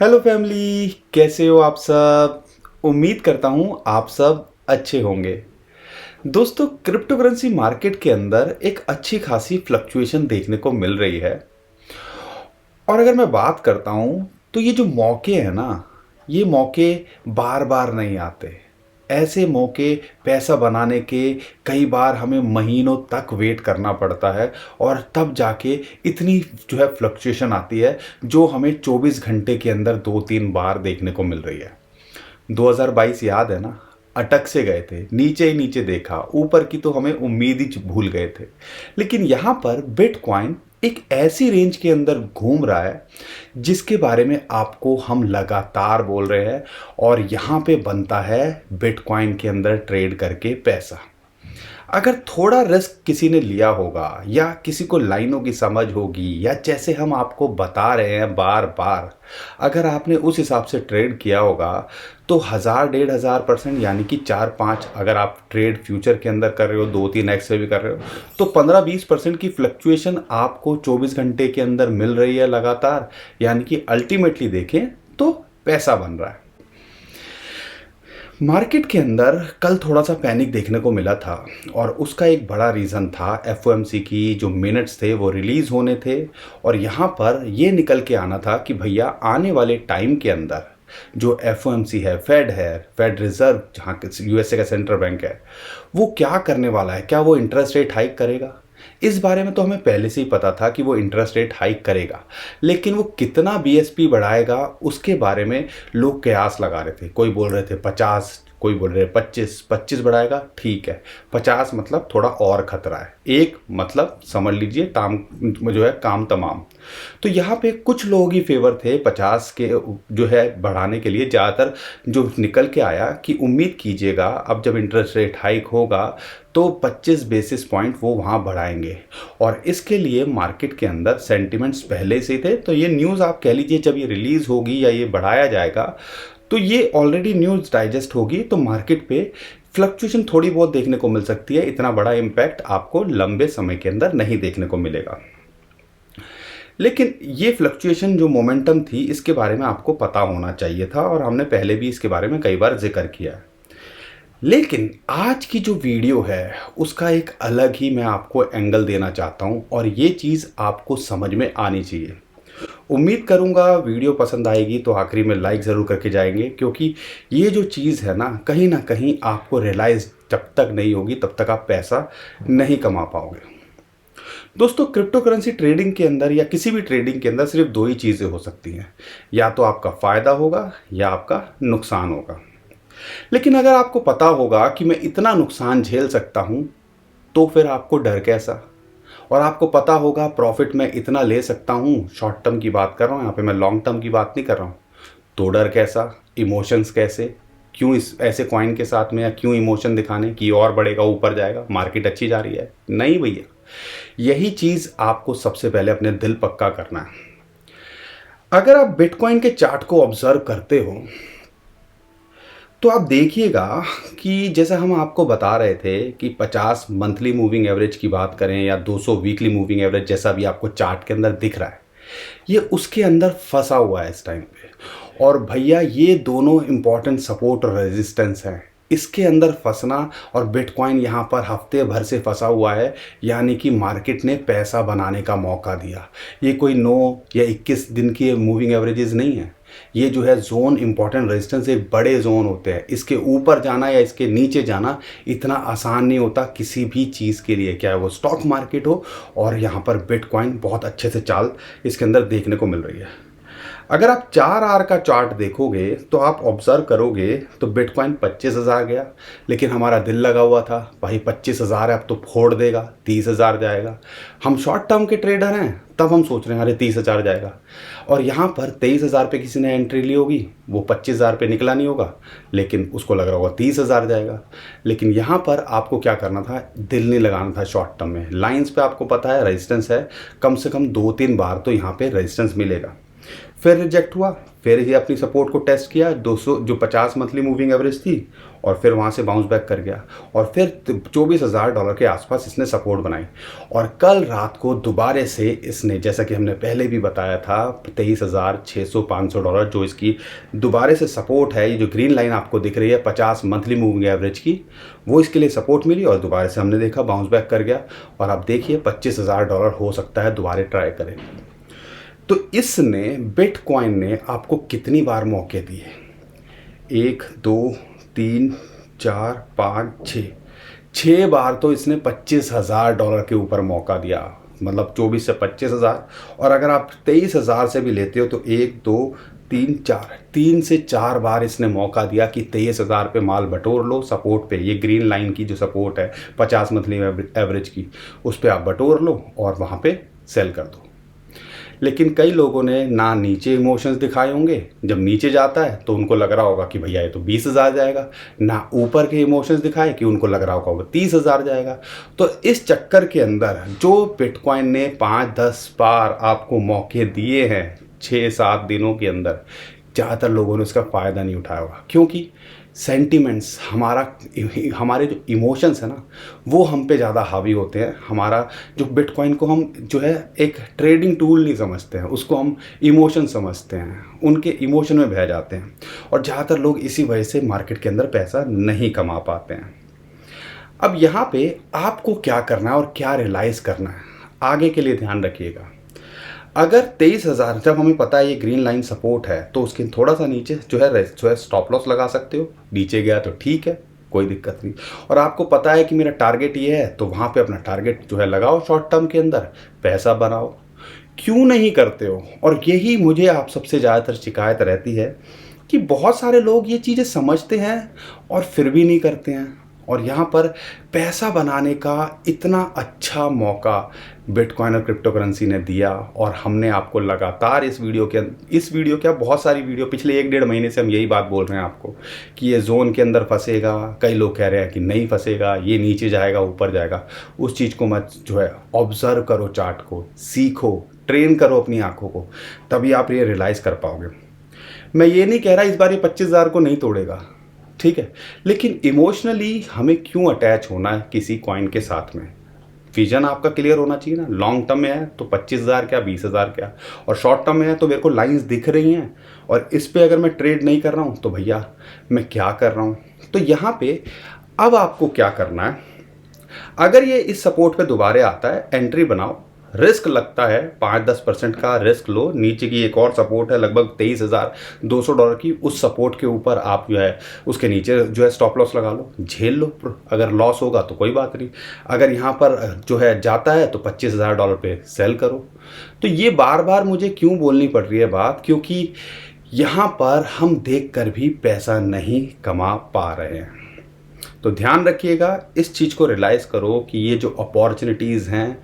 Hello family, कैसे हो आप सब। उम्मीद करता हूँ आप सब अच्छे होंगे। दोस्तों, क्रिप्टो करेंसी मार्केट के अंदर एक अच्छी खासी फ्लक्चुएशन देखने को मिल रही है। और अगर मैं बात करता हूँ तो ये जो मौके हैं ना, ये मौके बार बार नहीं आते। ऐसे मौके पैसा बनाने के कई बार हमें महीनों तक वेट करना पड़ता है, और तब जाके इतनी जो है फ्लक्चुएशन आती है जो हमें 24 घंटे के अंदर 2-3 बार देखने को मिल रही है। 2022 याद है ना, अटक से गए थे, नीचे ही नीचे देखा, ऊपर की तो हमें उम्मीद ही भूल गए थे। लेकिन यहाँ पर बिटकॉइन एक ऐसी रेंज के अंदर घूम रहा है जिसके बारे में आपको हम लगातार बोल रहे हैं। और यहाँ पे बनता है बिटकॉइन के अंदर ट्रेड करके पैसा। अगर थोड़ा रिस्क किसी ने लिया होगा, या किसी को लाइनों की समझ होगी, या जैसे हम आपको बता रहे हैं बार बार, अगर आपने उस हिसाब से ट्रेड किया होगा तो 1000-1500% यानी कि 4-5, अगर आप ट्रेड फ्यूचर के अंदर कर रहे हो 2-3x से भी कर रहे हो, तो 15-20% की फ्लक्चुएशन आपको 24 घंटे के अंदर मिल रही है लगातार। यानी कि अल्टीमेटली देखें तो पैसा बन रहा है। मार्केट के अंदर कल थोड़ा सा पैनिक देखने को मिला था, और उसका एक बड़ा रीज़न था एफओएमसी की जो मिनट्स थे वो रिलीज़ होने थे। और यहाँ पर ये निकल के आना था कि भैया आने वाले टाइम के अंदर जो एफओएमसी है, फेड रिज़र्व, जहाँ यूएसए का सेंट्रल बैंक है, वो क्या करने वाला है। क्या वो इंटरेस्ट रेट हाइक करेगा? इस बारे में तो हमें पहले से ही पता था कि वो इंटरेस्ट रेट हाइक करेगा, लेकिन वो कितना बीएसपी बढ़ाएगा उसके बारे में लोग कयास लगा रहे थे। कोई बोल रहे थे 50, कोई बोल रहे 25 बढ़ाएगा। ठीक है, 50 मतलब थोड़ा और खतरा है, एक मतलब समझ लीजिए टाम जो है काम तमाम। तो यहाँ पे कुछ लोग ही फेवर थे 50 के जो है बढ़ाने के लिए। ज़्यादातर जो निकल के आया कि उम्मीद कीजिएगा अब जब इंटरेस्ट रेट हाइक होगा तो 25 बेसिस पॉइंट वो वहाँ बढ़ाएंगे। और इसके लिए मार्केट के अंदर सेंटिमेंट्स पहले से थे। तो ये न्यूज़ आप कह लीजिए जब ये रिलीज़ होगी या ये बढ़ाया जाएगा तो ये ऑलरेडी न्यूज़ डाइजेस्ट होगी, तो मार्केट पे फ्लक्चुएशन थोड़ी बहुत देखने को मिल सकती है। इतना बड़ा इम्पैक्ट आपको लंबे समय के अंदर नहीं देखने को मिलेगा। लेकिन ये फ्लक्चुएशन जो मोमेंटम थी इसके बारे में आपको पता होना चाहिए था, और हमने पहले भी इसके बारे में कई बार जिक्र किया है। लेकिन आज की जो वीडियो है उसका एक अलग ही मैं आपको एंगल देना चाहता हूँ, और ये चीज़ आपको समझ में आनी चाहिए। उम्मीद करूँगा वीडियो पसंद आएगी, तो आखिरी में लाइक ज़रूर करके जाएंगे, क्योंकि ये जो चीज़ है ना कहीं आपको रियलाइज़ जब तक नहीं होगी तब तक आप पैसा नहीं कमा पाओगे। दोस्तों, क्रिप्टो करेंसी ट्रेडिंग के अंदर या किसी भी ट्रेडिंग के अंदर सिर्फ दो ही चीज़ें हो सकती हैं, या तो आपका फ़ायदा होगा या आपका नुकसान होगा। लेकिन अगर आपको पता होगा कि मैं इतना नुकसान झेल सकता हूँ, तो फिर आपको डर कैसा। और आपको पता होगा प्रॉफिट मैं इतना ले सकता हूँ, शॉर्ट टर्म की बात कर रहा हूँ यहाँ पे, मैं लॉन्ग टर्म की बात नहीं कर रहा हूँ, तो डर कैसा, इमोशंस कैसे। क्यों इस ऐसे कॉइन के साथ में, या क्यों इमोशन दिखाने कि और बढ़ेगा, ऊपर जाएगा, मार्केट अच्छी जा रही है। नहीं भैया, यही चीज़ आपको सबसे पहले अपने दिल पक्का करना है। अगर आप बिटकॉइन के चार्ट को ऑब्जर्व करते हो तो आप देखिएगा कि जैसे हम आपको बता रहे थे कि 50 मंथली मूविंग एवरेज की बात करें या 200 वीकली मूविंग एवरेज, जैसा भी आपको चार्ट के अंदर दिख रहा है, ये उसके अंदर फंसा हुआ है इस टाइम पे। और भैया ये दोनों इंपॉर्टेंट सपोर्ट और रेजिस्टेंस हैं, इसके अंदर फंसना। और बिटकॉइन यहाँ पर हफ्ते भर से फंसा हुआ है, यानी कि मार्केट ने पैसा बनाने का मौका दिया। ये कोई 9 या 21 दिन की मूविंग एवरेजेस नहीं है। ये जो है जोन, इंपॉर्टेंट रेजिस्टेंस एक बड़े जोन होते हैं, इसके ऊपर जाना या इसके नीचे जाना इतना आसान नहीं होता किसी भी चीज़ के लिए, क्या है वो स्टॉक मार्केट हो। और यहाँ पर बिटकॉइन बहुत अच्छे से चाल इसके अंदर देखने को मिल रही है। अगर आप 4 आवर का चार्ट देखोगे तो आप ऑब्जर्व करोगे तो बिटकॉइन 25,000 गया, लेकिन हमारा दिल लगा हुआ था भाई 25,000 है, अब तो फोड़ देगा, 30,000 जाएगा। हम शॉर्ट टर्म के ट्रेडर हैं, तब हम सोच रहे हैं अरे 30,000 जाएगा। और यहाँ पर 23,000 पे किसी ने एंट्री ली होगी, वो 25,000 पे निकला नहीं होगा, लेकिन उसको लग रहा होगा 30,000 जाएगा। लेकिन यहाँ पर आपको क्या करना था, दिल नहीं लगाना था शॉर्ट टर्म में। लाइंस पे आपको पता है रेजिस्टेंस है, कम से कम 2-3 बार तो यहाँ पे रेजिस्टेंस मिलेगा। फिर रिजेक्ट हुआ, फिर ये अपनी सपोर्ट को टेस्ट किया 200 जो 50 मंथली मूविंग एवरेज थी, और फिर वहाँ से बाउंस बैक कर गया और फिर $24,000 के आसपास इसने सपोर्ट बनाई। और कल रात को दोबारा से इसने, जैसा कि हमने पहले भी बताया था, $23,600-500 जो इसकी दोबारा से सपोर्ट है, ये जो ग्रीन लाइन आपको दिख रही है 50 मंथली मूविंग एवरेज की, वो इसके लिए सपोर्ट मिली और दोबारा से हमने देखा बाउंस बैक कर गया। और अब देखिए $25,000 हो सकता है दोबारा ट्राई करें। तो इसने, बिटकॉइन ने आपको कितनी बार मौके दिए? 1 2 3 4 5 6 बार तो इसने $25,000 के ऊपर मौका दिया, मतलब 24 से 25,000। और अगर आप 23,000 से भी लेते हो तो 1 2 3 4 3 से 4 बार इसने मौका दिया कि 23,000 पे माल बटोर लो सपोर्ट पे। ये ग्रीन लाइन की जो सपोर्ट है 50 मंथली एवरेज की, उस पर आप बटोर लो और वहाँ पे सेल कर दो। लेकिन कई लोगों ने ना नीचे इमोशंस दिखाए होंगे, जब नीचे जाता है तो उनको लग रहा होगा कि भैया ये तो 20,000 जाएगा, ना ऊपर के इमोशंस दिखाए कि उनको लग रहा होगा 30,000 जाएगा। तो इस चक्कर के अंदर जो बिटकॉइन ने 5-10 बार आपको मौके दिए हैं 6-7 दिनों के अंदर, ज़्यादातर लोगों ने उसका फ़ायदा नहीं उठाया होगा, क्योंकि सेंटिमेंट्स, हमारे जो इमोशंस है ना, वो हम पे ज़्यादा हावी होते हैं। हमारा जो बिटकॉइन को हम जो है एक ट्रेडिंग टूल नहीं समझते हैं, उसको हम इमोशन समझते हैं, उनके इमोशन में बह जाते हैं। और ज़्यादातर लोग इसी वजह से मार्केट के अंदर पैसा नहीं कमा पाते हैं। अब यहाँ पे आपको क्या करना है और क्या रियलाइज़ करना है, आगे के लिए ध्यान रखिएगा। अगर 23,000, जब हमें पता है ये ग्रीन लाइन सपोर्ट है, तो उसके थोड़ा सा नीचे जो है स्टॉप लॉस लगा सकते हो। नीचे गया तो ठीक है, कोई दिक्कत नहीं। और आपको पता है कि मेरा टारगेट ये है, तो वहाँ पे अपना टारगेट जो है लगाओ, शॉर्ट टर्म के अंदर पैसा बनाओ। क्यों नहीं करते हो? और यही मुझे आप सबसे ज़्यादातर शिकायत रहती है कि बहुत सारे लोग ये चीज़ें समझते हैं और फिर भी नहीं करते हैं। और यहाँ पर पैसा बनाने का इतना अच्छा मौका बिटकॉइन और क्रिप्टो करेंसी ने दिया, और हमने आपको लगातार इस वीडियो क्या, बहुत सारी वीडियो पिछले 1-1.5 महीने से हम यही बात बोल रहे हैं आपको कि ये जोन के अंदर फंसेगा। कई लोग कह रहे हैं कि नहीं फंसेगा, ये नीचे जाएगा ऊपर जाएगा। उस चीज़ को मत जो है ऑब्जर्व करो, चार्ट को सीखो, ट्रेन करो अपनी आंखों को, तभी आप ये रियलाइज़ कर पाओगे। मैं ये नहीं कह रहा इस बार ये 25,000 को नहीं तोड़ेगा, ठीक है, लेकिन इमोशनली हमें क्यों अटैच होना है किसी कॉइन के साथ में? विजन आपका क्लियर होना चाहिए ना। लॉन्ग टर्म में है तो 25,000 क्या, 20,000 क्या, और शॉर्ट टर्म में है तो मेरे को लाइंस दिख रही हैं और इस पे अगर मैं ट्रेड नहीं कर रहा हूँ तो भैया मैं क्या कर रहा हूँ? तो यहाँ पे अब आपको क्या करना है, अगर ये इस सपोर्ट पे दोबारा आता है, एंट्री बनाओ। रिस्क लगता है 5-10% का रिस्क लो। नीचे की एक और सपोर्ट है लगभग $23,200 की, उस सपोर्ट के ऊपर आप जो है उसके नीचे जो है स्टॉप लॉस लगा लो, झेल लो। अगर लॉस होगा तो कोई बात नहीं, अगर यहाँ पर जो है जाता है तो $25,000 पे सेल करो। तो ये बार बार मुझे क्यों बोलनी पड़ रही है बात, क्योंकि यहाँ पर हम देख कर भी पैसा नहीं कमा पा रहे हैं। तो ध्यान रखिएगा, इस चीज़ को रियलाइज़ करो कि ये जो अपॉर्चुनिटीज़ हैं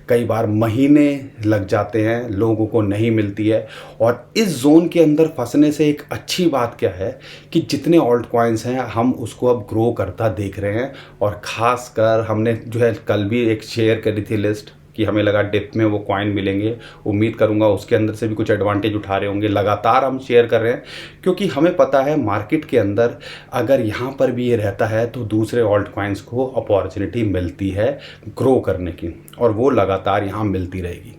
कई बार महीने लग जाते हैं, लोगों को नहीं मिलती है। और इस जोन के अंदर फंसने से एक अच्छी बात क्या है कि जितने ऑल्ट कॉइन्स हैं हम उसको अब ग्रो करता देख रहे हैं। और ख़ास कर हमने जो है कल भी एक शेयर करी थी लिस्ट कि हमें लगा डिप में वो कॉइन मिलेंगे। उम्मीद करूंगा उसके अंदर से भी कुछ एडवांटेज उठा रहे होंगे। लगातार हम शेयर कर रहे हैं क्योंकि हमें पता है मार्केट के अंदर अगर यहाँ पर भी ये रहता है तो दूसरे ऑल्ट कॉइन्स को अपॉर्चुनिटी मिलती है ग्रो करने की, और वो लगातार यहाँ मिलती रहेगी।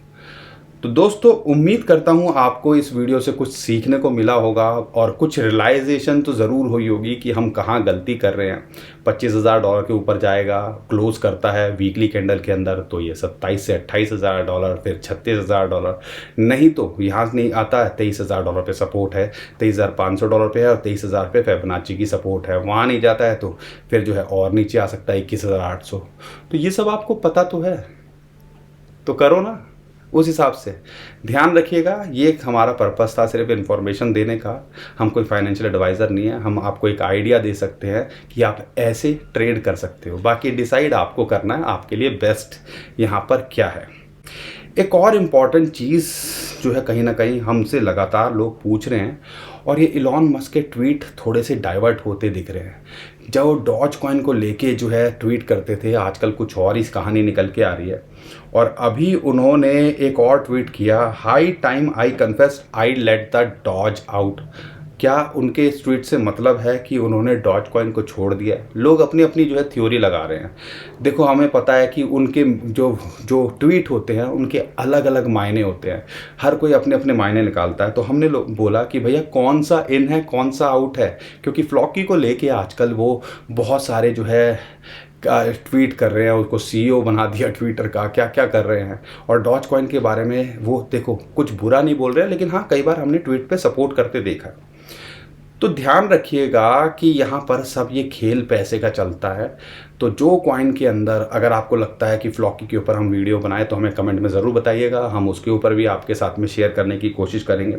तो दोस्तों उम्मीद करता हूँ आपको इस वीडियो से कुछ सीखने को मिला होगा और कुछ रियलाइजेशन तो ज़रूर हुई होगी कि हम कहाँ गलती कर रहे हैं। $25,000 के ऊपर जाएगा, क्लोज करता है वीकली कैंडल के अंदर तो ये $27,000 से $28,000, फिर $36,000, नहीं तो यहाँ नहीं आता है। $23,000 पे सपोर्ट है, $23,500 पे है और $23,000 पे फिबोनाची की सपोर्ट है। वहाँ नहीं जाता है तो फिर जो है और नीचे आ सकता है 21,800। तो ये सब आपको पता तो है, तो करो ना उस हिसाब से। ध्यान रखिएगा, ये एक हमारा पर्पस था सिर्फ इन्फॉर्मेशन देने का। हम कोई फाइनेंशियल एडवाइज़र नहीं है, हम आपको एक आइडिया दे सकते हैं कि आप ऐसे ट्रेड कर सकते हो। बाकी डिसाइड आपको करना है आपके लिए बेस्ट यहाँ पर क्या है। एक और इम्पॉर्टेंट चीज़ जो है कहीं ना कहीं हमसे लगातार लोग पूछ रहे हैं, और ये इलॉन मस्क के ट्वीट थोड़े से डाइवर्ट होते दिख रहे हैं। जब डॉज कॉइन को लेके जो है ट्वीट करते थे, आजकल कुछ और ही कहानी निकल के आ रही है। और अभी उन्होंने एक और ट्वीट किया, high time I confess I let the dogs out. क्या उनके इस ट्वीट से मतलब है कि उन्होंने डॉज कॉइन को छोड़ दिया? लोग अपनी अपनी जो है थ्योरी लगा रहे हैं। देखो, हमें पता है कि उनके जो जो ट्वीट होते हैं उनके अलग अलग मायने होते हैं, हर कोई अपने अपने मायने निकालता है। तो हमने बोला कि भैया कौन सा इन है कौन सा आउट है, क्योंकि फ्लॉकी को लेके आजकल वो बहुत सारे जो है ट्वीट कर रहे हैं, उसको सीईओ बना दिया ट्विटर का, क्या क्या कर रहे हैं। और डॉज कॉइन के बारे में वो देखो कुछ बुरा नहीं बोल रहे हैं, लेकिन हाँ कई बार हमने ट्वीट पे सपोर्ट करते देखा। तो ध्यान रखिएगा कि यहाँ पर सब ये खेल पैसे का चलता है। तो जो कॉइन के अंदर अगर आपको लगता है कि फ्लॉकी के ऊपर हम वीडियो बनाएं तो हमें कमेंट में ज़रूर बताइएगा, हम उसके ऊपर भी आपके साथ में शेयर करने की कोशिश करेंगे।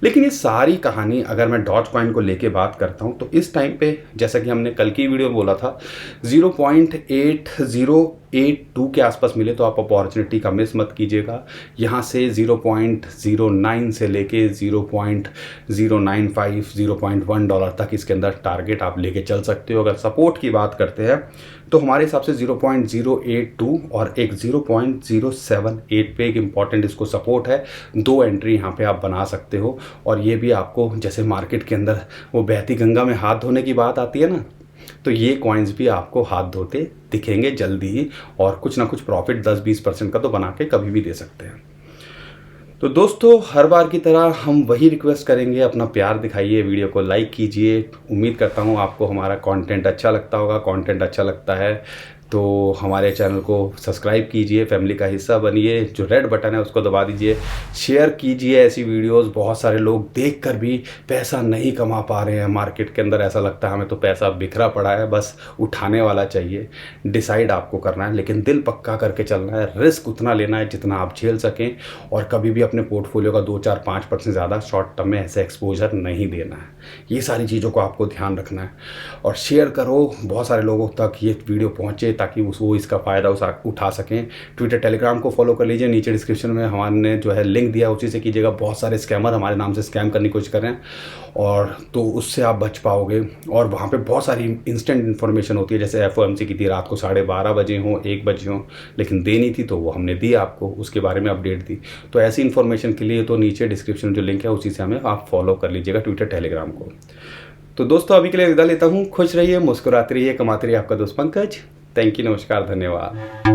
लेकिन ये सारी कहानी अगर मैं डॉज कॉइन को लेके बात करता हूँ तो इस टाइम पे जैसा कि हमने कल की वीडियो बोला था 0.8082 के आसपास मिले तो आप अपॉर्चुनिटी का मिस मत कीजिएगा। यहाँ से 0.09 से लेके 0.095 $0.1 तक इसके अंदर टारगेट आप लेके चल सकते हो। अगर सपोर्ट की बात करते हैं तो हमारे हिसाब से 0.082 और एक 0.078 पे एक इम्पॉर्टेंट इसको सपोर्ट है। 2 एंट्री यहाँ पे आप बना सकते हो। और ये भी आपको जैसे मार्केट के अंदर वो बहती गंगा में हाथ धोने की बात आती है ना, तो ये कॉइन्स भी आपको हाथ धोते दिखेंगे जल्दी ही, और कुछ ना कुछ प्रॉफिट 10-20% का तो बना के कभी भी दे सकते हैं। तो दोस्तों हर बार की तरह हम वही रिक्वेस्ट करेंगे, अपना प्यार दिखाइए, वीडियो को लाइक कीजिए। उम्मीद करता हूँ आपको हमारा कंटेंट अच्छा लगता होगा। कंटेंट अच्छा लगता है तो हमारे चैनल को सब्सक्राइब कीजिए, फैमिली का हिस्सा बनिए, जो रेड बटन है उसको दबा दीजिए, शेयर कीजिए ऐसी वीडियोस। बहुत सारे लोग देखकर भी पैसा नहीं कमा पा रहे हैं मार्केट के अंदर, ऐसा लगता है हमें तो पैसा बिखरा पड़ा है, बस उठाने वाला चाहिए। डिसाइड आपको करना है, लेकिन दिल पक्का करके चलना है, रिस्क उतना लेना है जितना आप झेल सकें, और कभी भी अपने पोर्टफोलियो का 2-4-5% ज़्यादा शॉर्ट टर्म में ऐसे एक्सपोजर नहीं देना है। ये सारी चीज़ों को आपको ध्यान रखना है, और शेयर करो, बहुत सारे लोगों तक ये वीडियो पहुँचे ताकि वो इसका फ़ायदा उठा सकें। ट्विटर टेलीग्राम को फॉलो कर लीजिए, नीचे डिस्क्रिप्शन में हमारे जो है लिंक दिया उसी से कीजिएगा। बहुत सारे स्कैमर हमारे नाम से स्कैम करने की कोशिश कर रहे हैं, और तो उससे आप बच पाओगे। और वहाँ पे बहुत सारी इंस्टेंट इन्फॉर्मेशन होती है, जैसे FOMC की थी, रात को 12:30 बजे हों 1 बजे हों, लेकिन देनी थी तो वो हमने दी आपको, उसके बारे में अपडेट दी। तो ऐसी इन्फॉर्मेशन के लिए तो नीचे डिस्क्रिप्शन में जो लिंक है उसी से हमें आप फॉलो कर लीजिएगा ट्विटर टेलीग्राम को। तो दोस्तों अभी के लिए विदा लेता हूँ। खुश रहिए, मुस्कुराते रहिए, कमाते रहिए। आपका दोस्त पंकज। थैंक यू, नमस्कार, धन्यवाद।